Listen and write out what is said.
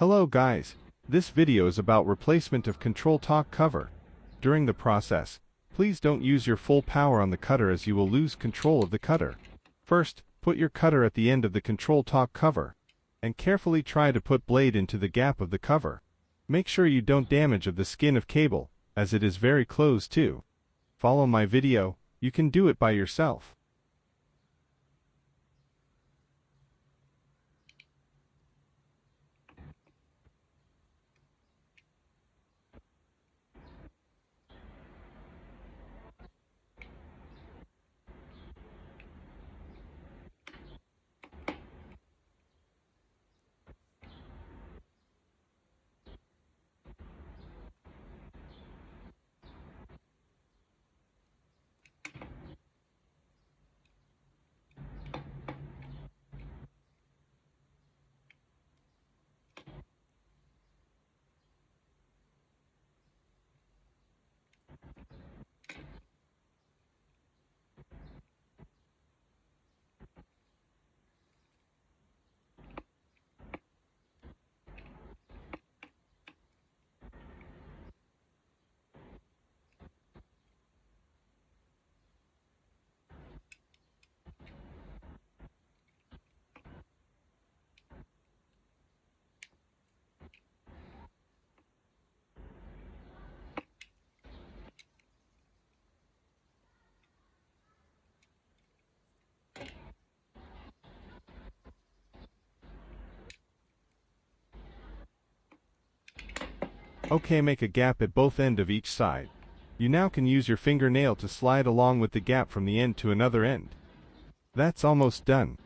Hello guys, this video is about replacement of control torque cover. During the process, please don't use your full power on the cutter as you will lose control of the cutter. First, put your cutter at the end of the control torque cover, and carefully try to put blade into the gap of the cover. Make sure you don't damage of the skin of cable, as it is very close too. Follow my video, you can do it by yourself. Okay, make a gap at both ends of each side. You now can use your fingernail to slide along with the gap from the end to another end. That's almost done.